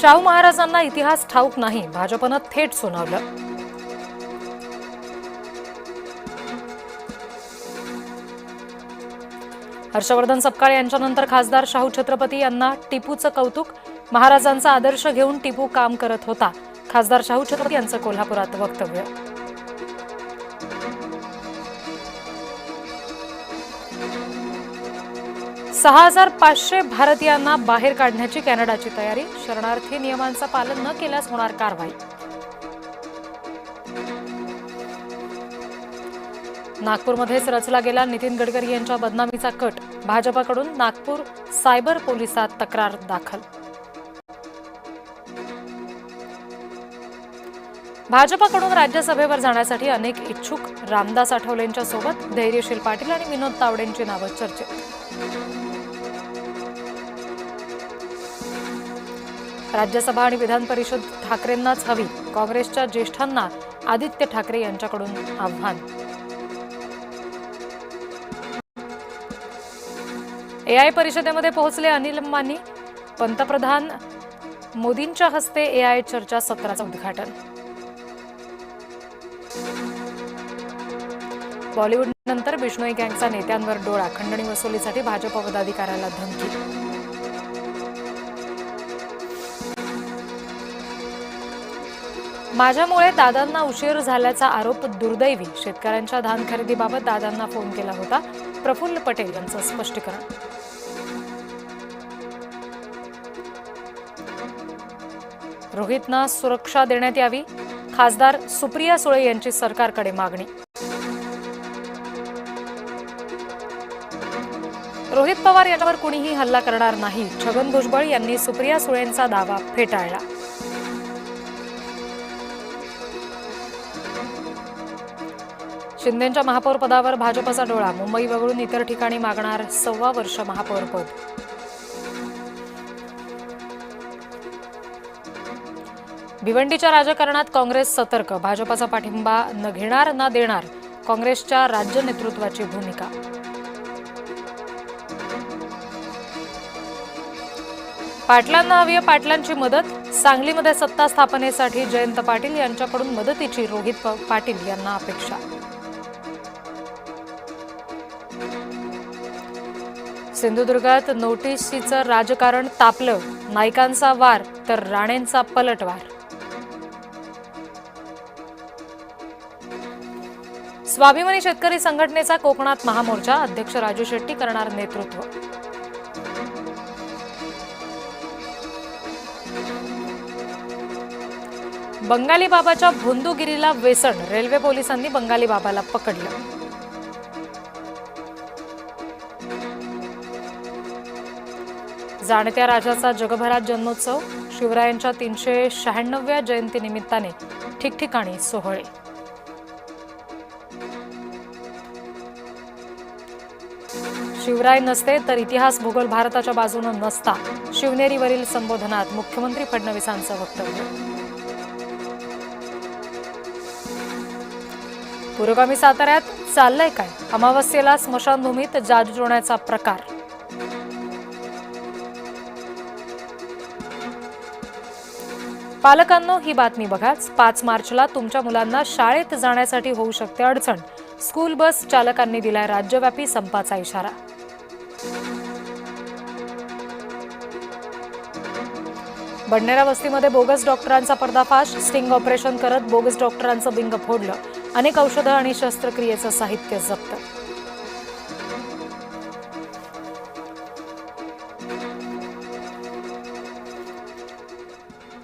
शाहू महाराजांना इतिहास ठाऊक नाही, भाजपनं थेट सुनावलं. हर्षवर्धन सपकाळ यांच्यानंतर खासदार शाहू छत्रपती यांना टिपूचं कौतुक. महाराजांचा आदर्श घेऊन टिपू काम करत होता. खासदार शाहू छत्रपती यांचं कोल्हापुरात वक्तव्य. $6,500 भारतीयांना बाहेर काढण्याची कॅनडाची तयारी. शरणार्थी नियमांचं पालन न केल्यास होणार कारवाई. नागपूरमध्येच रचला गेला नितीन गडकरी यांच्या बदनामीचा कट. भाजपाकडून नागपूर सायबर पोलिसात तक्रार दाखल. भाजपाकडून राज्यसभेवर जाण्यासाठी अनेक इच्छुक. रामदास आठवलेंच्या सोबत धैर्यशील पाटील आणि विनोद तावडेंची नावं चर्चेत. राज्यसभा आणि विधान परिषद ठाकरेंनाच हवी. काँग्रेसच्या ज्येष्ठांना आदित्य ठाकरे यांच्याकडून आव्हान. एआय परिषदेमध्ये पोहोचले अनिल अंबानी. पंतप्रधान मोदींच्या हस्ते एआय चर्चा सत्राचं उद्घाटन. बॉलिवूड नंतर बिश्नोई गँगचा नेत्यांवर डोळा. खंडणी वसुलीसाठी भाजप पदाधिकाऱ्याला धमकी. माझ्यामुळे दादांना उशीर झाल्याचा आरोप दुर्दैवी. शेतकऱ्यांच्या धान खरेदीबाबत दादांना फोन केला होता. प्रफुल्ल पटेल यांचं स्पष्टीकरण. रोहितना सुरक्षा देण्यात यावी. खासदार सुप्रिया सुळे यांची सरकारकडे मागणी. रोहित पवार यांच्यावर कुणीही हल्ला करणार नाही. छगन भुजबळ यांनी सुप्रिया सुळेंचा दावा फेटाळला. शिंदेंच्या महापौर पदावर भाजपचा डोळा. मुंबई वगळून इतर ठिकाणी मागणार 1.25 वर्ष महापौर पद. भिवंडीच्या राजकारणात काँग्रेस सतर्क. भाजपचा पाठिंबा न घेणार ना देणार. काँग्रेसच्या राज्य नेतृत्वाची भूमिका. पाटलांना हवी पाटलांची मदत. सांगलीमध्ये सत्ता स्थापनेसाठी जयंत पाटील यांच्याकडून मदतीची रोहित पाटील यांना अपेक्षा. सिंधुदुर्गात नोटीसीचं राजकारण तापलं. नाईकांचा वार तर राणेंचा पलटवार. स्वाभिमानी शेतकरी संघटनेचा कोकणात महामोर्चा. अध्यक्ष राजू शेट्टी करणार नेतृत्व. बंगाली बाबाच्या भोंदूगिरीला वेसण. रेल्वे पोलिसांनी बंगाली बाबाला पकडलं. जाणत्या राजाचा जगभरात जन्मोत्सव. शिवरायांच्या 396व्या जयंतीनिमित्ताने ठिकठिकाणी सोहळे. शिवराय नसते तर इतिहास भूगोल भारताच्या बाजूने नसता. शिवनेरीवरील संबोधनात मुख्यमंत्री फडणवीसांचं वक्तव्य. पुरोगामी साताऱ्यात चाललंय काय? अमावस्येला स्मशानभूमीत जादूटोण्याचा प्रकार. पालकांनो, ही बातमी बघाच. 5 मार्चला तुमच्या मुलांना शाळेत जाण्यासाठी होऊ शकते अडचण. स्कूल बस चालकांनी दिलाय राज्यव्यापी संपाचा इशारा. बडनेरा वस्तीमध्ये बोगस डॉक्टरांचा पर्दाफाश. स्टिंग ऑपरेशन करत बोगस डॉक्टरांचं बिंग फोडलं. अनेक औषधं आणि शस्त्रक्रियेचं साहित्य जप्त.